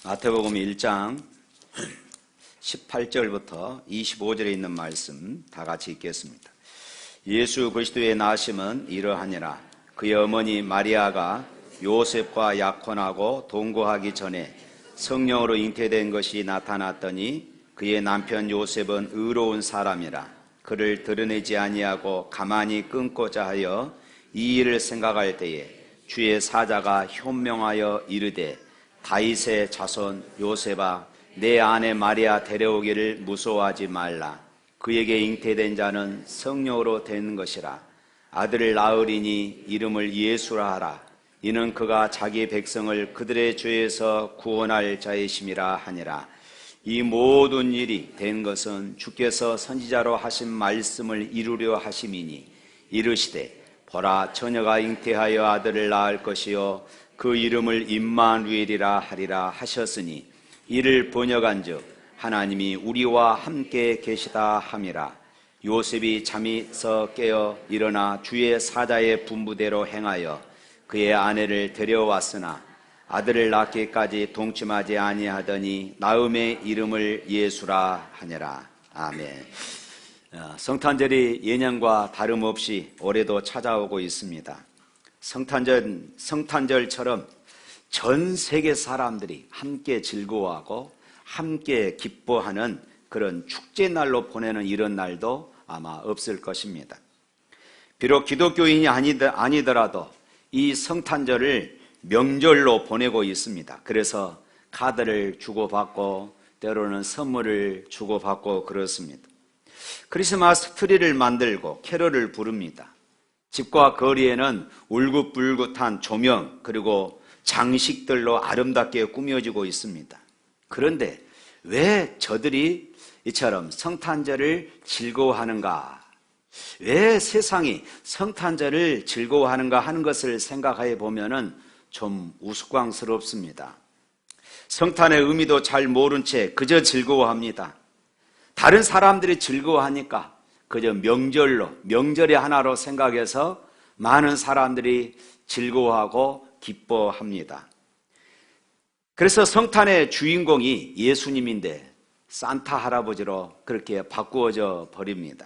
마태복음 1장 18절부터 25절에 있는 말씀 다 같이 읽겠습니다. 예수 그리스도의 나심은 이러하니라. 그의 어머니 마리아가 요셉과 약혼하고 동거하기 전에 성령으로 잉태된 것이 나타났더니 그의 남편 요셉은 의로운 사람이라. 그를 드러내지 아니하고 가만히 끊고자 하여 이 일을 생각할 때에 주의 사자가 현명하여 이르되 다윗의 자손 요셉아, 내 아내 마리아 데려오기를 무서워하지 말라. 그에게 잉태된 자는 성령으로 된 것이라. 아들을 낳으리니 이름을 예수라 하라. 이는 그가 자기 백성을 그들의 죄에서 구원할 자이심이라 하니라. 이 모든 일이 된 것은 주께서 선지자로 하신 말씀을 이루려 하심이니 이르시되 보라, 처녀가 잉태하여 아들을 낳을 것이요 그 이름을 임마누엘이라 하리라 하셨으니 이를 번역한즉 하나님이 우리와 함께 계시다 함이라. 요셉이 잠에서 깨어 일어나 주의 사자의 분부대로 행하여 그의 아내를 데려왔으나 아들을 낳기까지 동침하지 아니하더니 나음의 이름을 예수라 하니라. 아멘. 성탄절이 예년과 다름없이 올해도 찾아오고 있습니다. 성탄절처럼 전 세계 사람들이 함께 즐거워하고 함께 기뻐하는 그런 축제날로 보내는 이런 날도 아마 없을 것입니다. 비록 기독교인이 아니더라도 이 성탄절을 명절로 보내고 있습니다. 그래서 카드를 주고받고 때로는 선물을 주고받고 그렇습니다. 크리스마스 트리를 만들고 캐럴을 부릅니다. 집과 거리에는 울긋불긋한 조명 그리고 장식들로 아름답게 꾸며지고 있습니다. 그런데 왜 저들이 이처럼 성탄절을 즐거워하는가? 왜 세상이 성탄절을 즐거워하는가 하는 것을 생각해 보면은 좀 우스꽝스럽습니다. 성탄의 의미도 잘 모른 채 그저 즐거워합니다. 다른 사람들이 즐거워하니까 그저 명절의 하나로 생각해서 많은 사람들이 즐거워하고 기뻐합니다. 그래서 성탄의 주인공이 예수님인데 산타 할아버지로 그렇게 바꾸어져 버립니다.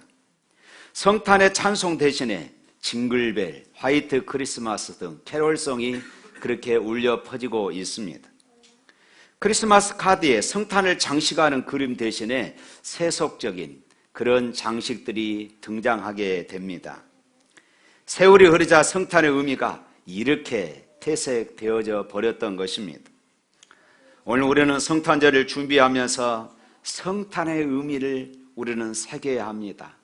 성탄의 찬송 대신에 징글벨, 화이트 크리스마스 등 캐롤송이 그렇게 울려 퍼지고 있습니다. 크리스마스 카드에 성탄을 장식하는 그림 대신에 세속적인 그런 장식들이 등장하게 됩니다. 세월이 흐르자 성탄의 의미가 이렇게 퇴색되어져 버렸던 것입니다. 오늘 우리는 성탄절을 준비하면서 성탄의 의미를 우리는 새겨야 합니다.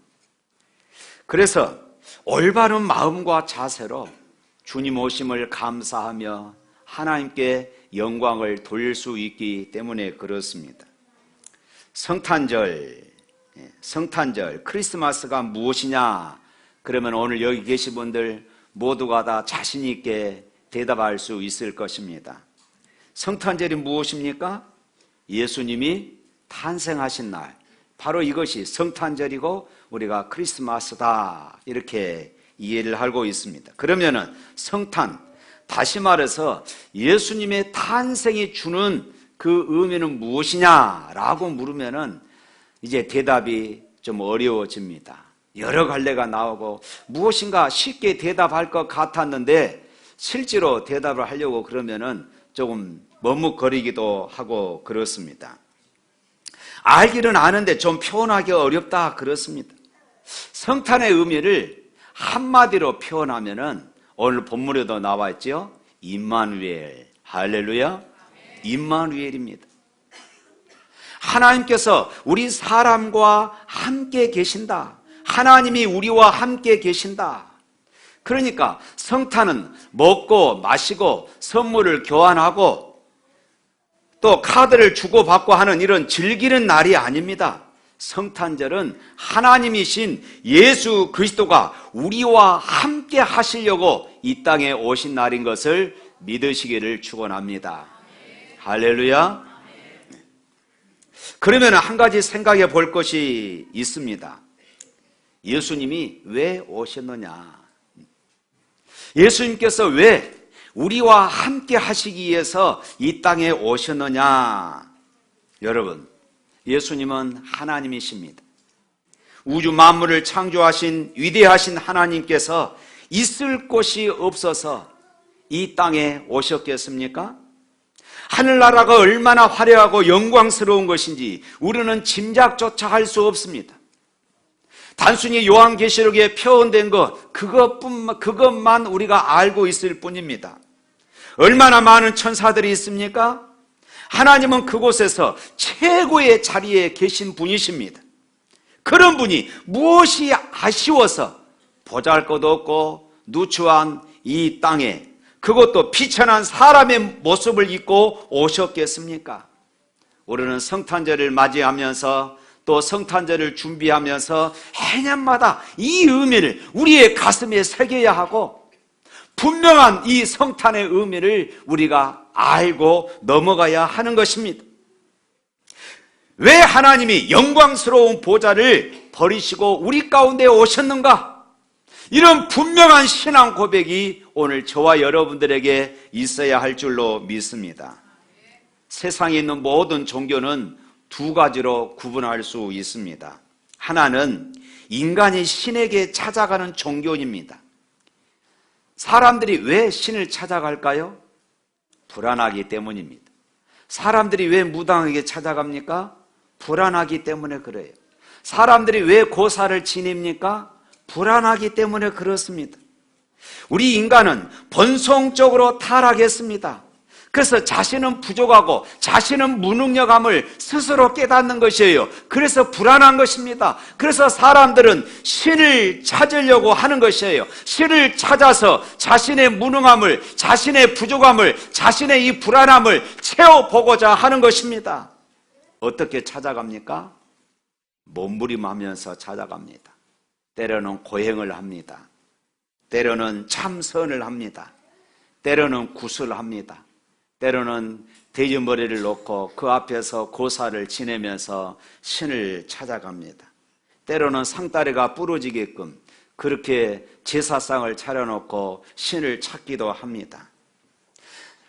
그래서 올바른 마음과 자세로 주님 오심을 감사하며 하나님께 영광을 돌릴 수 있기 때문에 그렇습니다. 성탄절, 크리스마스가 무엇이냐? 그러면 오늘 여기 계신 분들 모두가 다 자신 있게 대답할 수 있을 것입니다. 성탄절이 무엇입니까? 예수님이 탄생하신 날, 바로 이것이 성탄절이고 우리가 크리스마스다 이렇게 이해를 하고 있습니다. 그러면은 성탄, 다시 말해서 예수님의 탄생이 주는 그 의미는 무엇이냐라고 물으면은 이제 대답이 좀 어려워집니다. 여러 갈래가 나오고 무엇인가 쉽게 대답할 것 같았는데 실제로 대답을 하려고 그러면은 조금 머뭇거리기도 하고 그렇습니다. 알기는 아는데 좀 표현하기 어렵다 그렇습니다. 성탄의 의미를 한마디로 표현하면은 오늘 본문에도 나와 있죠. 임마누엘, 할렐루야, 임마누엘입니다. 하나님께서 우리 사람과 함께 계신다. 하나님이 우리와 함께 계신다. 그러니까 성탄은 먹고 마시고 선물을 교환하고 또 카드를 주고받고 하는 이런 즐기는 날이 아닙니다. 성탄절은 하나님이신 예수 그리스도가 우리와 함께 하시려고 이 땅에 오신 날인 것을 믿으시기를 축원합니다. 할렐루야. 그러면 한 가지 생각해 볼 것이 있습니다. 예수님이 왜 오셨느냐? 예수님께서 왜 우리와 함께 하시기 위해서 이 땅에 오셨느냐? 여러분, 예수님은 하나님이십니다. 우주 만물을 창조하신 위대하신 하나님께서 있을 곳이 없어서 이 땅에 오셨겠습니까? 하늘나라가 얼마나 화려하고 영광스러운 것인지 우리는 짐작조차 할 수 없습니다. 단순히 요한계시록에 표현된 그것만 우리가 알고 있을 뿐입니다. 얼마나 많은 천사들이 있습니까? 하나님은 그곳에서 최고의 자리에 계신 분이십니다. 그런 분이 무엇이 아쉬워서 보잘것도 없고 누추한 이 땅에, 그것도 비천한 사람의 모습을 입고 오셨겠습니까? 우리는 성탄절을 맞이하면서 또 성탄절을 준비하면서 해년마다 이 의미를 우리의 가슴에 새겨야 하고, 분명한 이 성탄의 의미를 우리가 알고 넘어가야 하는 것입니다. 왜 하나님이 영광스러운 보좌를 버리시고 우리 가운데 오셨는가? 이런 분명한 신앙 고백이 오늘 저와 여러분들에게 있어야 할 줄로 믿습니다. 세상에 있는 모든 종교는 두 가지로 구분할 수 있습니다. 하나는 인간이 신에게 찾아가는 종교입니다. 사람들이 왜 신을 찾아갈까요? 불안하기 때문입니다. 사람들이 왜 무당에게 찾아갑니까? 불안하기 때문에 그래요. 사람들이 왜 고사를 지냅니까? 불안하기 때문에 그렇습니다. 우리 인간은 본성적으로 타락했습니다. 그래서 자신은 부족하고 자신은 무능력함을 스스로 깨닫는 것이에요. 그래서 불안한 것입니다. 그래서 사람들은 신을 찾으려고 하는 것이에요. 신을 찾아서 자신의 무능함을, 자신의 부족함을, 자신의 이 불안함을 채워보고자 하는 것입니다. 어떻게 찾아갑니까? 몸부림하면서 찾아갑니다. 때로는 고행을 합니다. 때로는 참선을 합니다. 때로는 구슬을 합니다. 때로는 돼지머리를 놓고 그 앞에서 고사를 지내면서 신을 찾아갑니다. 때로는 상다리가 부러지게끔 그렇게 제사상을 차려놓고 신을 찾기도 합니다.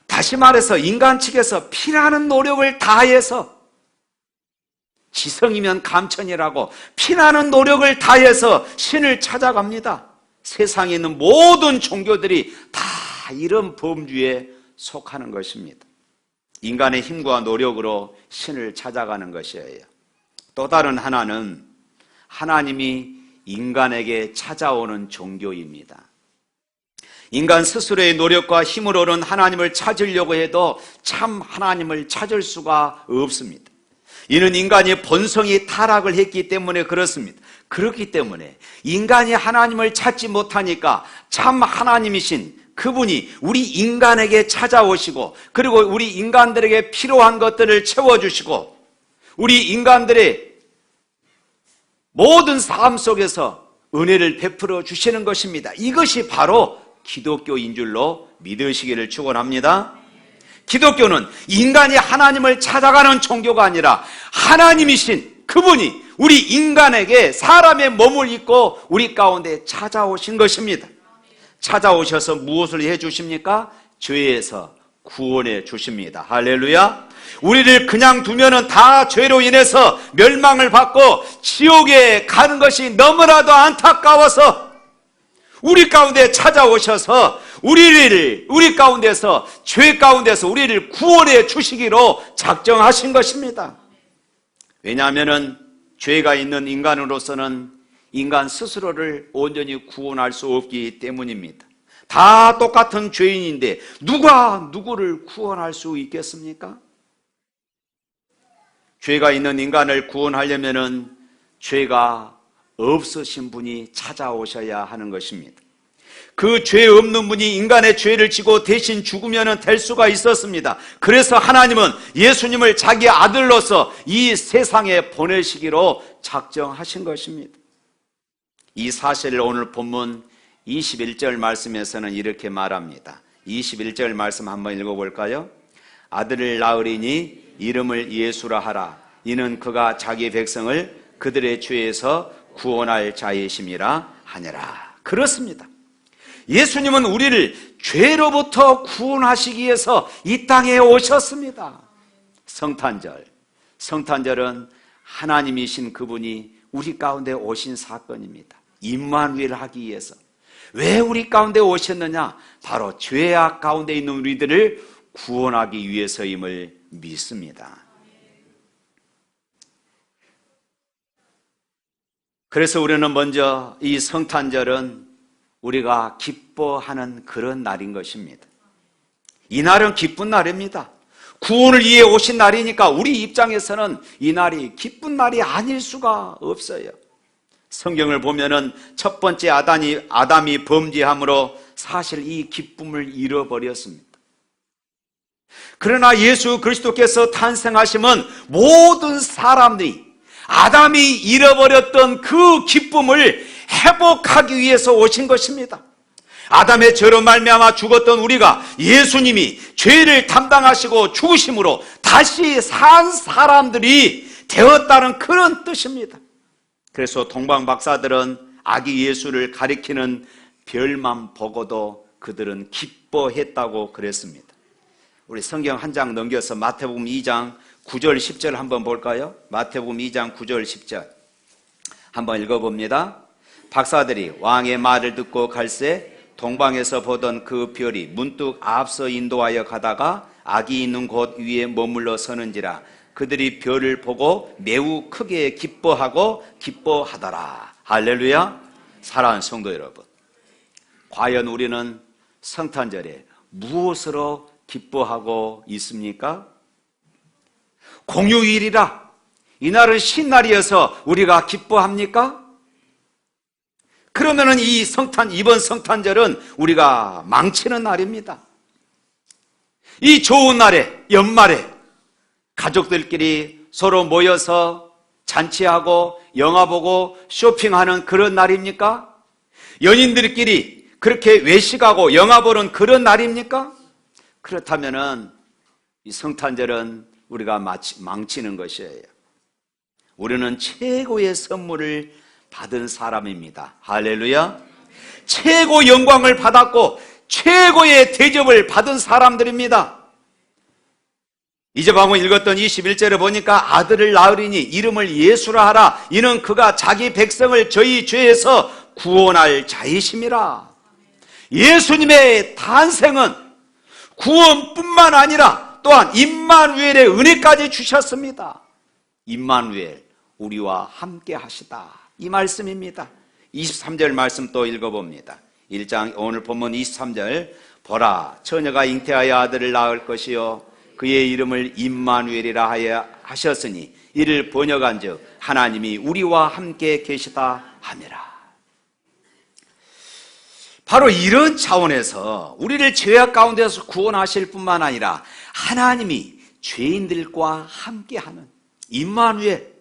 다시 말해서 인간 측에서 피나는 노력을 다해서, 지성이면 감천이라고 피나는 노력을 다해서 신을 찾아갑니다. 세상에 있는 모든 종교들이 다 이런 범주에 속하는 것입니다. 인간의 힘과 노력으로 신을 찾아가는 것이에요. 또 다른 하나는 하나님이 인간에게 찾아오는 종교입니다. 인간 스스로의 노력과 힘으로는 하나님을 찾으려고 해도 참 하나님을 찾을 수가 없습니다. 이는 인간의 본성이 타락을 했기 때문에 그렇습니다. 그렇기 때문에 인간이 하나님을 찾지 못하니까 참 하나님이신 그분이 우리 인간에게 찾아오시고, 그리고 우리 인간들에게 필요한 것들을 채워주시고, 우리 인간들의 모든 삶 속에서 은혜를 베풀어 주시는 것입니다. 이것이 바로 기독교인 줄로 믿으시기를 축원합니다. 기독교는 인간이 하나님을 찾아가는 종교가 아니라 하나님이신 그분이 우리 인간에게 사람의 몸을 입고 우리 가운데 찾아오신 것입니다. 찾아오셔서 무엇을 해 주십니까? 죄에서 구원해 주십니다. 할렐루야. 우리를 그냥 두면은 다 죄로 인해서 멸망을 받고 지옥에 가는 것이 너무나도 안타까워서 우리 가운데 찾아오셔서 우리 가운데서, 죄 가운데서 우리를 구원해 주시기로 작정하신 것입니다. 왜냐하면은 죄가 있는 인간으로서는 인간 스스로를 온전히 구원할 수 없기 때문입니다. 다 똑같은 죄인인데 누가 누구를 구원할 수 있겠습니까? 죄가 있는 인간을 구원하려면은 죄가 없으신 분이 찾아오셔야 하는 것입니다. 그 죄 없는 분이 인간의 죄를 지고 대신 죽으면 될 수가 있었습니다. 그래서 하나님은 예수님을 자기 아들로서 이 세상에 보내시기로 작정하신 것입니다. 이 사실을 오늘 본문 21절 말씀에서는 이렇게 말합니다. 21절 말씀 한번 읽어볼까요? 아들을 낳으리니 이름을 예수라 하라. 이는 그가 자기 백성을 그들의 죄에서 구원할 자이심이라 하니라. 그렇습니다. 예수님은 우리를 죄로부터 구원하시기 위해서 이 땅에 오셨습니다. 성탄절은 하나님이신 그분이 우리 가운데 오신 사건입니다. 임마누엘 하기 위해서. 왜 우리 가운데 오셨느냐? 바로 죄악 가운데 있는 우리들을 구원하기 위해서임을 믿습니다. 그래서 우리는 먼저 이 성탄절은 우리가 기뻐하는 그런 날인 것입니다. 이 날은 기쁜 날입니다. 구원을 위해 오신 날이니까 우리 입장에서는 이 날이 기쁜 날이 아닐 수가 없어요. 성경을 보면은 첫 번째 아담이 범죄함으로 사실 이 기쁨을 잃어버렸습니다. 그러나 예수 그리스도께서 탄생하시면 모든 사람들이 아담이 잃어버렸던 그 기쁨을 회복하기 위해서 오신 것입니다. 아담의 죄로 말미암아 죽었던 우리가 예수님이 죄를 담당하시고 죽으심으로 다시 산 사람들이 되었다는 그런 뜻입니다. 그래서 동방 박사들은 아기 예수를 가리키는 별만 보고도 그들은 기뻐했다고 그랬습니다. 우리 성경 한 장 넘겨서 마태복음 2장 9절 10절 한번 볼까요? 마태복음 2장 9절 10절 한번 읽어봅니다. 박사들이 왕의 말을 듣고 갈새 동방에서 보던 그 별이 문득 앞서 인도하여 가다가 아기 있는 곳 위에 머물러 서는지라 그들이 별을 보고 매우 크게 기뻐하더라. 할렐루야. 사랑하는 성도 여러분, 과연 우리는 성탄절에 무엇으로 기뻐하고 있습니까? 공휴일이라 이날은 신날이어서 우리가 기뻐합니까? 그러면은 이번 성탄절은 우리가 망치는 날입니다. 이 좋은 날에, 연말에 가족들끼리 서로 모여서 잔치하고 영화 보고 쇼핑하는 그런 날입니까? 연인들끼리 그렇게 외식하고 영화 보는 그런 날입니까? 그렇다면은 이 성탄절은 우리가 망치는 것이에요. 우리는 최고의 선물을 받은 사람입니다. 할렐루야. 최고 영광을 받았고 최고의 대접을 받은 사람들입니다. 이제 방금 읽었던 21절에 보니까 아들을 낳으리니 이름을 예수라 하라. 이는 그가 자기 백성을 저희 죄에서 구원할 자이심이라. 예수님의 탄생은 구원뿐만 아니라 또한 임마누엘의 은혜까지 주셨습니다. 임마누엘, 우리와 함께 하시다, 이 말씀입니다. 23절 말씀 또 읽어봅니다. 1장 오늘 본문 23절 보라 처녀가 잉태하여 아들을 낳을 것이요 그의 이름을 임마누엘이라 하셨으니 이를 번역한즉 하나님이 우리와 함께 계시다 함이라. 바로 이런 차원에서 우리를 죄악 가운데서 구원하실 뿐만 아니라 하나님이 죄인들과 함께하는 임마누엘,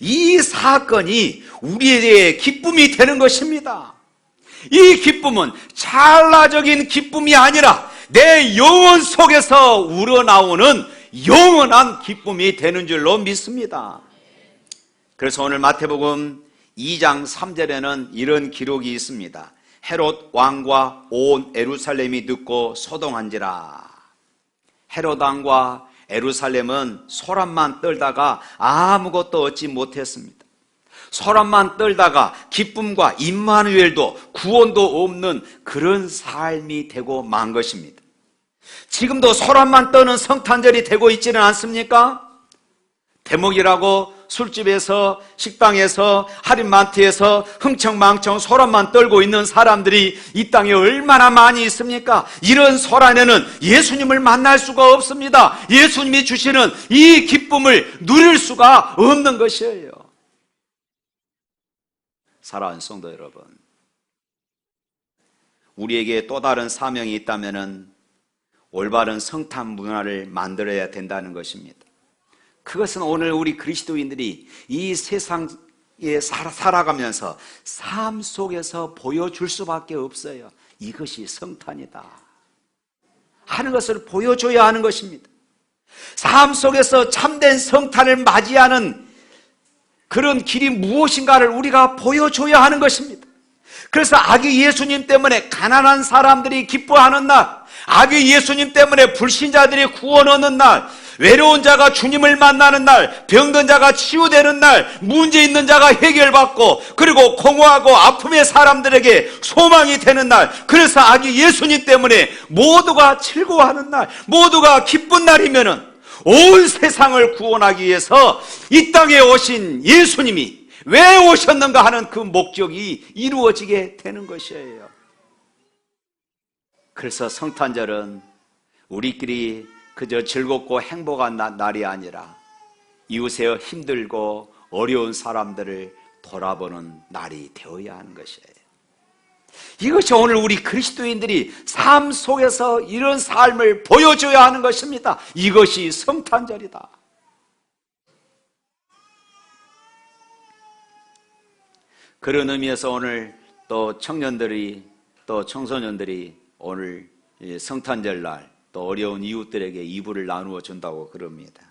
이 사건이 우리의 기쁨이 되는 것입니다. 이 기쁨은 찰나적인 기쁨이 아니라 내 영혼 속에서 우러나오는 영원한 기쁨이 되는 줄로 믿습니다. 그래서 오늘 마태복음 2장 3절에는 이런 기록이 있습니다. 헤롯 왕과 온 예루살렘이 듣고 소동한지라. 헤롯 왕과 예루살렘은 소란만 떨다가 아무것도 얻지 못했습니다. 소란만 떨다가 기쁨과 임마누엘도 구원도 없는 그런 삶이 되고 만 것입니다. 지금도 소란만 떠는 성탄절이 되고 있지는 않습니까? 대목이라고 술집에서, 식당에서, 할인마트에서 흥청망청 소란만 떨고 있는 사람들이 이 땅에 얼마나 많이 있습니까? 이런 소란에는 예수님을 만날 수가 없습니다. 예수님이 주시는 이 기쁨을 누릴 수가 없는 것이에요. 사랑하는 성도 여러분, 우리에게 또 다른 사명이 있다면 올바른 성탄 문화를 만들어야 된다는 것입니다. 그것은 오늘 우리 그리스도인들이 이 세상에 살아가면서 삶 속에서 보여줄 수밖에 없어요. 이것이 성탄이다 하는 것을 보여줘야 하는 것입니다. 삶 속에서 참된 성탄을 맞이하는 그런 길이 무엇인가를 우리가 보여줘야 하는 것입니다. 그래서 아기 예수님 때문에 가난한 사람들이 기뻐하는 날, 아기 예수님 때문에 불신자들이 구원 얻는 날, 외로운 자가 주님을 만나는 날, 병든 자가 치유되는 날, 문제 있는 자가 해결받고, 그리고 공허하고 아픔의 사람들에게 소망이 되는 날, 그래서 아기 예수님 때문에 모두가 즐거워하는 날, 모두가 기쁜 날이면은 온 세상을 구원하기 위해서 이 땅에 오신 예수님이 왜 오셨는가 하는 그 목적이 이루어지게 되는 것이에요. 그래서 성탄절은 우리끼리 그저 즐겁고 행복한 날이 아니라 이웃에 힘들고 어려운 사람들을 돌아보는 날이 되어야 하는 것이에요. 이것이 오늘 우리 그리스도인들이 삶 속에서 이런 삶을 보여줘야 하는 것입니다. 이것이 성탄절이다. 그런 의미에서 오늘 또 청년들이 또 청소년들이 오늘 성탄절 날 또 어려운 이웃들에게 이불을 나누어 준다고 그럽니다.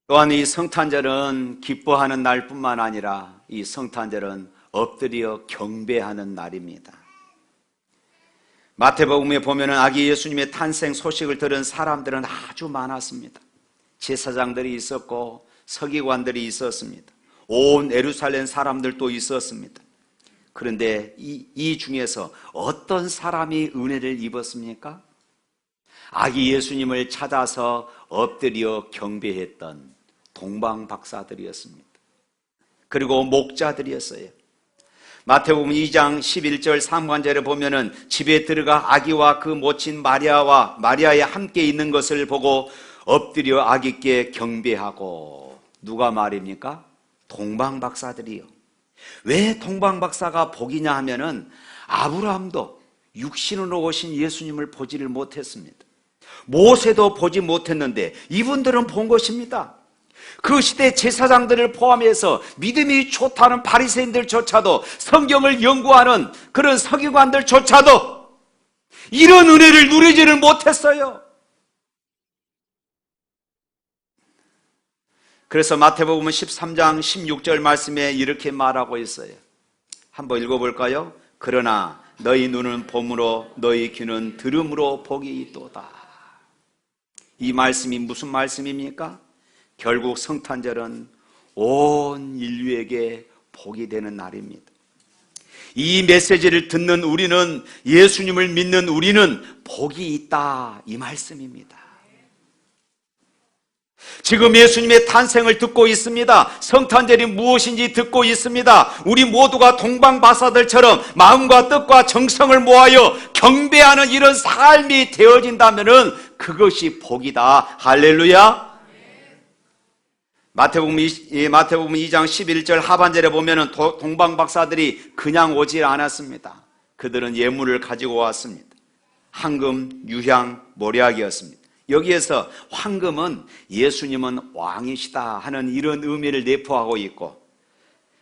또한 이 성탄절은 기뻐하는 날뿐만 아니라 이 성탄절은 엎드려 경배하는 날입니다. 마태복음에 보면은 아기 예수님의 탄생 소식을 들은 사람들은 아주 많았습니다. 제사장들이 있었고 서기관들이 있었습니다. 온 예루살렘 사람들도 있었습니다. 그런데 이 중에서 어떤 사람이 은혜를 입었습니까? 아기 예수님을 찾아서 엎드려 경배했던 동방박사들이었습니다. 그리고 목자들이었어요. 마태복음 2장 11절 3관절에 보면은 집에 들어가 아기와 그 모친 마리아에 함께 있는 것을 보고 엎드려 아기께 경배하고, 누가 말입니까? 동방박사들이요. 왜 동방박사가 복이냐 하면은 아브라함도 육신으로 오신 예수님을 보지를 못했습니다. 모세도 보지 못했는데 이분들은 본 것입니다. 그 시대 제사장들을 포함해서 믿음이 좋다는 바리새인들조차도, 성경을 연구하는 그런 서기관들조차도 이런 은혜를 누리지를 못했어요. 그래서 마태복음 13장 16절 말씀에 이렇게 말하고 있어요. 한번 읽어볼까요? 그러나 너희 눈은 봄으로 너희 귀는 들음으로 복이 있도다. 이 말씀이 무슨 말씀입니까? 결국 성탄절은 온 인류에게 복이 되는 날입니다. 이 메시지를 듣는 우리는, 예수님을 믿는 우리는 복이 있다, 이 말씀입니다. 지금 예수님의 탄생을 듣고 있습니다. 성탄절이 무엇인지 듣고 있습니다. 우리 모두가 동방박사들처럼 마음과 뜻과 정성을 모아여 경배하는 이런 삶이 되어진다면 그것이 복이다. 할렐루야. 마태복음 2장 11절 하반절에 보면은 동방박사들이 그냥 오지 않았습니다. 그들은 예물을 가지고 왔습니다. 황금, 유향, 모략이었습니다. 여기에서 황금은 예수님은 왕이시다 하는 이런 의미를 내포하고 있고,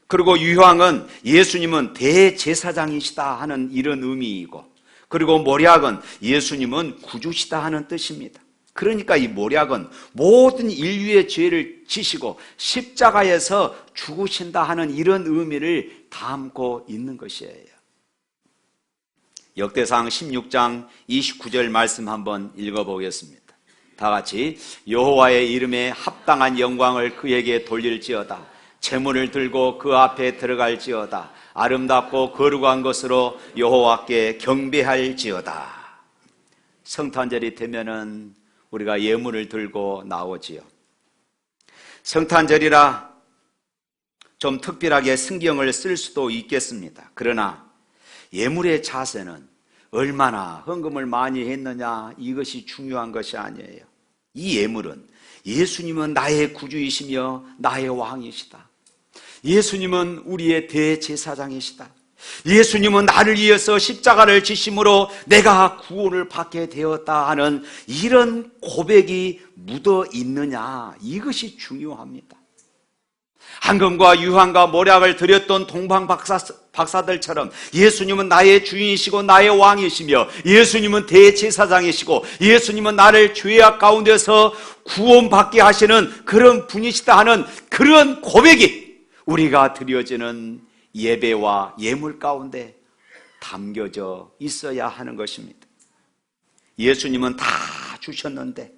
그리고 유향은 예수님은 대제사장이시다 하는 이런 의미이고, 그리고 모략은 예수님은 구주시다 하는 뜻입니다. 그러니까 이 모략은 모든 인류의 죄를 지시고 십자가에서 죽으신다 하는 이런 의미를 담고 있는 것이에요. 역대상 16장 29절 말씀 한번 읽어보겠습니다. 다 같이, 여호와의 이름에 합당한 영광을 그에게 돌릴지어다. 제물을 들고 그 앞에 들어갈지어다. 아름답고 거룩한 것으로 여호와께 경배할지어다. 성탄절이 되면은 우리가 예물을 들고 나오지요. 성탄절이라 좀 특별하게 성경을 쓸 수도 있겠습니다. 그러나 예물의 자세는 얼마나 헌금을 많이 했느냐, 이것이 중요한 것이 아니에요. 이 예물은 예수님은 나의 구주이시며 나의 왕이시다. 예수님은 우리의 대제사장이시다. 예수님은 나를 위해서 십자가를 지심으로 내가 구원을 받게 되었다 하는 이런 고백이 묻어 있느냐, 이것이 중요합니다. 황금과 유황과 모략을 드렸던 동방박사들처럼 예수님은 나의 주인이시고 나의 왕이시며 예수님은 대제사장이시고 예수님은 나를 죄악 가운데서 구원받게 하시는 그런 분이시다 하는 그런 고백이 우리가 드려지는 예배와 예물 가운데 담겨져 있어야 하는 것입니다. 예수님은 다 주셨는데,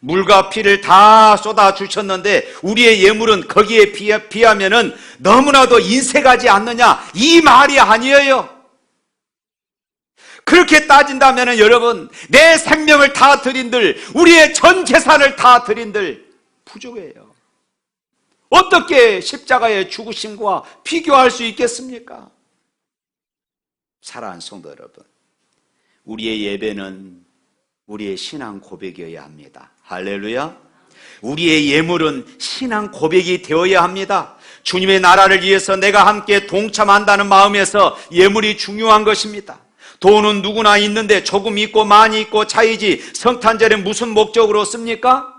물과 피를 다 쏟아 주셨는데 우리의 예물은 거기에 비하면은 너무나도 인색하지 않느냐, 이 말이 아니에요. 그렇게 따진다면은 여러분, 내 생명을 다 드린들, 우리의 전 재산을 다 드린들 부족해요. 어떻게 십자가의 죽으심과 비교할 수 있겠습니까? 사랑하는 성도 여러분, 우리의 예배는 우리의 신앙 고백이어야 합니다. 할렐루야. 우리의 예물은 신앙 고백이 되어야 합니다. 주님의 나라를 위해서 내가 함께 동참한다는 마음에서 예물이 중요한 것입니다. 돈은 누구나 있는데 조금 있고 많이 있고 차이지, 성탄절에 무슨 목적으로 씁니까?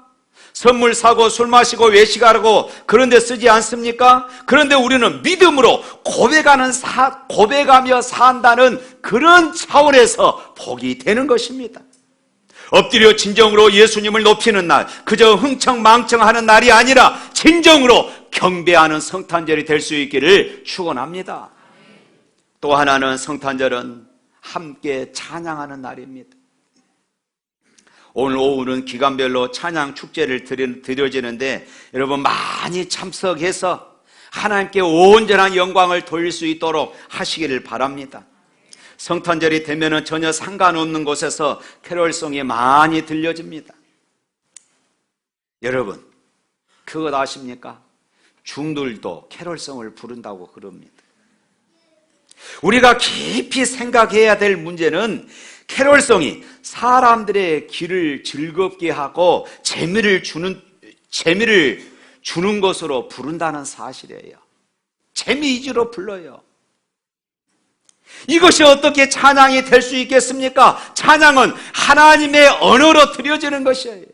선물 사고 술 마시고 외식하고 그런 데 쓰지 않습니까? 그런데 우리는 믿음으로 고백하며 산다는 그런 차원에서 복이 되는 것입니다. 엎드려 진정으로 예수님을 높이는 날, 그저 흥청망청하는 날이 아니라 진정으로 경배하는 성탄절이 될 수 있기를 축원합니다. 또 하나는 성탄절은 함께 찬양하는 날입니다. 오늘 오후는 기간별로 찬양 축제를 드려지는데 여러분 많이 참석해서 하나님께 온전한 영광을 돌릴 수 있도록 하시기를 바랍니다. 성탄절이 되면은 전혀 상관없는 곳에서 캐롤송이 많이 들려집니다. 여러분, 그것 아십니까? 중들도 캐롤송을 부른다고 그럽니다. 우리가 깊이 생각해야 될 문제는 캐롤송이 사람들의 귀를 즐겁게 하고 재미를 주는 것으로 부른다는 사실이에요. 재미 위주로 불러요. 이것이 어떻게 찬양이 될 수 있겠습니까? 찬양은 하나님의 언어로 드려지는 것이에요.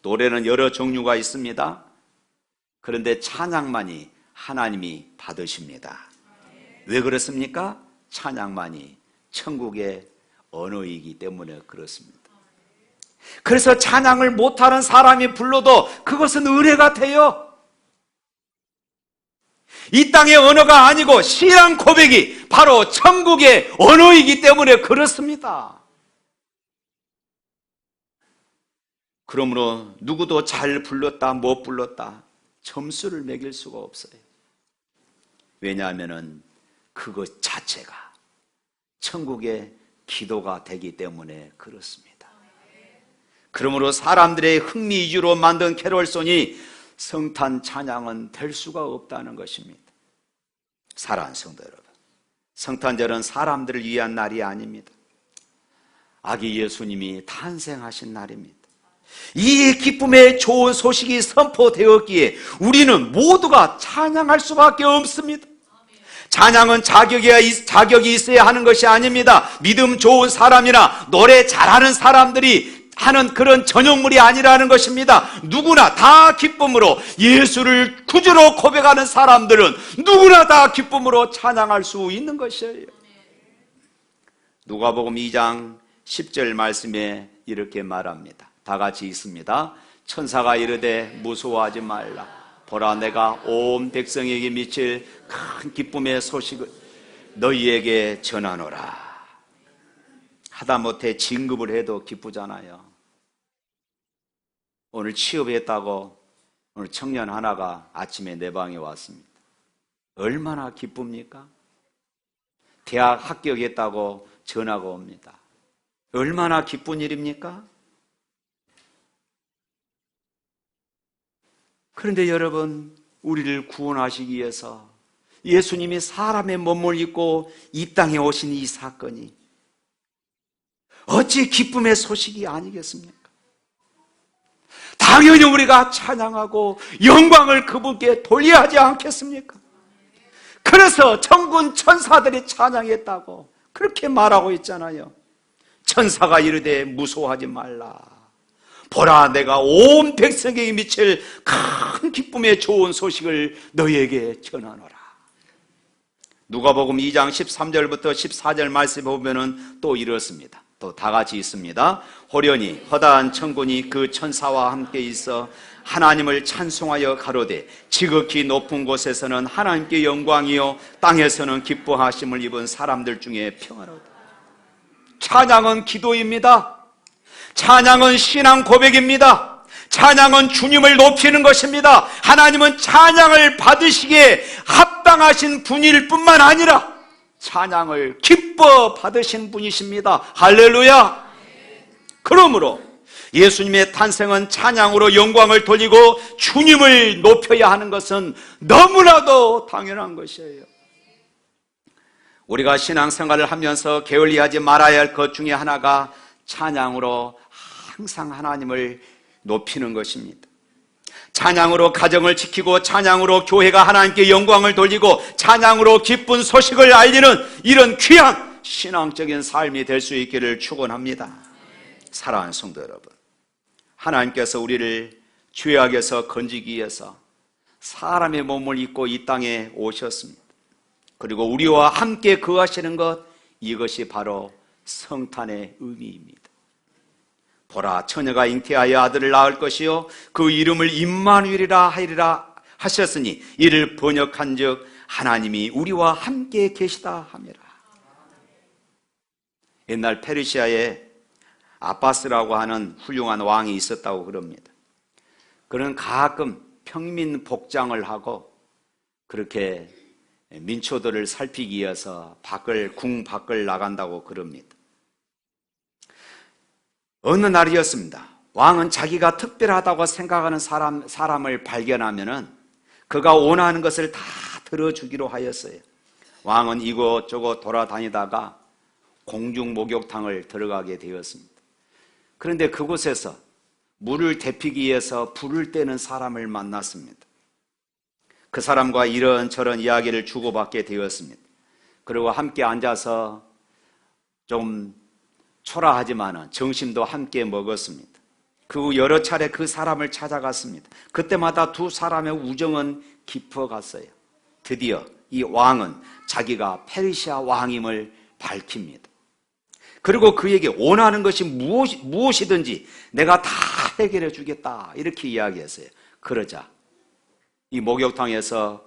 노래는 여러 종류가 있습니다. 그런데 찬양만이 하나님이 받으십니다. 왜 그렇습니까? 찬양만이 천국의 언어이기 때문에 그렇습니다. 그래서 찬양을 못하는 사람이 불러도 그것은 은혜가 돼요. 이 땅의 언어가 아니고 신앙 고백이 바로 천국의 언어이기 때문에 그렇습니다. 그러므로 누구도 잘 불렀다 못 불렀다 점수를 매길 수가 없어요. 왜냐하면 그것 자체가 천국의 기도가 되기 때문에 그렇습니다. 그러므로 사람들의 흥미 위주로 만든 캐롤송이 성탄 찬양은 될 수가 없다는 것입니다. 사랑하는 성도 여러분, 성탄절은 사람들을 위한 날이 아닙니다. 아기 예수님이 탄생하신 날입니다. 이 기쁨의 좋은 소식이 선포되었기에 우리는 모두가 찬양할 수밖에 없습니다. 찬양은 자격이 있어야 하는 것이 아닙니다. 믿음 좋은 사람이나 노래 잘하는 사람들이 하는 그런 전용물이 아니라는 것입니다. 누구나 다 기쁨으로 예수를 구주로 고백하는 사람들은 누구나 다 기쁨으로 찬양할 수 있는 것이에요. 누가복음 2장 10절 말씀에 이렇게 말합니다. 다 같이 읽습니다. 천사가 이르되 무서워하지 말라. 보라, 내가 온 백성에게 미칠 큰 기쁨의 소식을 너희에게 전하노라. 하다못해 진급을 해도 기쁘잖아요. 오늘 취업했다고 오늘 청년 하나가 아침에 내 방에 왔습니다. 얼마나 기쁩니까? 대학 합격했다고 전화가 옵니다. 얼마나 기쁜 일입니까? 그런데 여러분, 우리를 구원하시기 위해서 예수님이 사람의 몸을 입고 이 땅에 오신 이 사건이 어찌 기쁨의 소식이 아니겠습니까? 당연히 우리가 찬양하고 영광을 그분께 돌려야 하지 않겠습니까? 그래서 천군 천사들이 찬양했다고 그렇게 말하고 있잖아요. 천사가 이르되 무서워하지 말라. 보라, 내가 온 백성에게 미칠 큰 기쁨의 좋은 소식을 너희에게 전하노라. 누가복음 2장 13절부터 14절 말씀에 보면은 또 이렇습니다. 또 다 같이 있습니다. 호련히 허다한 천군이 그 천사와 함께 있어 하나님을 찬송하여 가로되 지극히 높은 곳에서는 하나님께 영광이요 땅에서는 기뻐하심을 입은 사람들 중에 평화로다. 찬양은 기도입니다. 찬양은 신앙 고백입니다. 찬양은 주님을 높이는 것입니다. 하나님은 찬양을 받으시기에 합당하신 분일 뿐만 아니라 찬양을 기뻐 받으신 분이십니다. 할렐루야. 그러므로 예수님의 탄생은 찬양으로 영광을 돌리고 주님을 높여야 하는 것은 너무나도 당연한 것이에요. 우리가 신앙생활을 하면서 게을리하지 말아야 할 것 중에 하나가 찬양으로 항상 하나님을 높이는 것입니다. 찬양으로 가정을 지키고 찬양으로 교회가 하나님께 영광을 돌리고 찬양으로 기쁜 소식을 알리는 이런 귀한 신앙적인 삶이 될 수 있기를 축원합니다. 사랑하는 성도 여러분, 하나님께서 우리를 죄악에서 건지기 위해서 사람의 몸을 입고 이 땅에 오셨습니다. 그리고 우리와 함께 거하시는 것, 이것이 바로 성탄의 의미입니다. 보라, 처녀가 잉태하여 아들을 낳을 것이요 그 이름을 임마누엘이라 하리라 하셨으니 이를 번역한즉 하나님이 우리와 함께 계시다 함이라. 옛날 페르시아에 아바스라고 하는 훌륭한 왕이 있었다고 그럽니다. 그는 가끔 평민 복장을 하고 그렇게 민초들을 살피기 위해서 궁 밖을 나간다고 그럽니다. 어느 날이었습니다. 왕은 자기가 특별하다고 생각하는 사람을 발견하면은 그가 원하는 것을 다 들어주기로 하였어요. 왕은 이곳저곳 돌아다니다가 공중 목욕탕을 들어가게 되었습니다. 그런데 그곳에서 물을 데피기 위해서 불을 떼는 사람을 만났습니다. 그 사람과 이런저런 이야기를 주고받게 되었습니다. 그리고 함께 앉아서 좀 초라하지만 점심도 함께 먹었습니다. 그 후 여러 차례 그 사람을 찾아갔습니다. 그때마다 두 사람의 우정은 깊어갔어요. 드디어 이 왕은 자기가 페르시아 왕임을 밝힙니다. 그리고 그에게 원하는 것이 무엇이든지 내가 다 해결해 주겠다 이렇게 이야기했어요. 그러자 이 목욕탕에서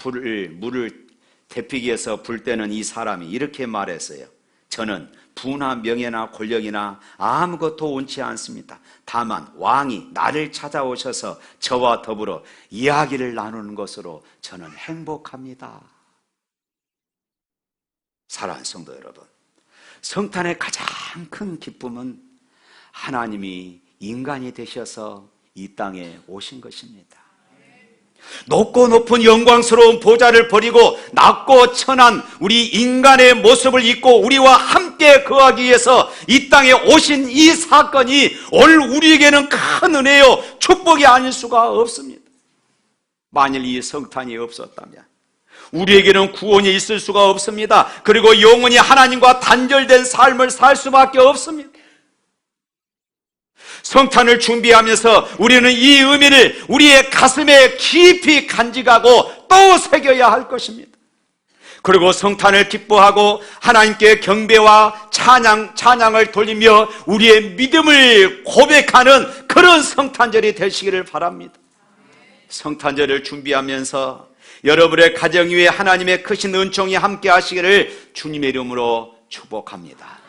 물을 데피기 위해서 불 때는 이 사람이 이렇게 말했어요. 저는 부나 명예나 권력이나 아무것도 원치 않습니다. 다만 왕이 나를 찾아오셔서 저와 더불어 이야기를 나누는 것으로 저는 행복합니다. 사랑하는 성도 여러분, 성탄의 가장 큰 기쁨은 하나님이 인간이 되셔서 이 땅에 오신 것입니다. 높고 높은 영광스러운 보좌를 버리고 낮고 천한 우리 인간의 모습을 입고 우리와 함께 거하기 위해서 이 땅에 오신 이 사건이 오늘 우리에게는 큰 은혜요 축복이 아닐 수가 없습니다. 만일 이 성탄이 없었다면 우리에게는 구원이 있을 수가 없습니다. 그리고 영원히 하나님과 단절된 삶을 살 수밖에 없습니다. 성탄을 준비하면서 우리는 이 의미를 우리의 가슴에 깊이 간직하고 또 새겨야 할 것입니다. 그리고 성탄을 기뻐하고 하나님께 경배와 찬양을 돌리며 우리의 믿음을 고백하는 그런 성탄절이 되시기를 바랍니다. 성탄절을 준비하면서 여러분의 가정 위에 하나님의 크신 은총이 함께 하시기를 주님의 이름으로 축복합니다.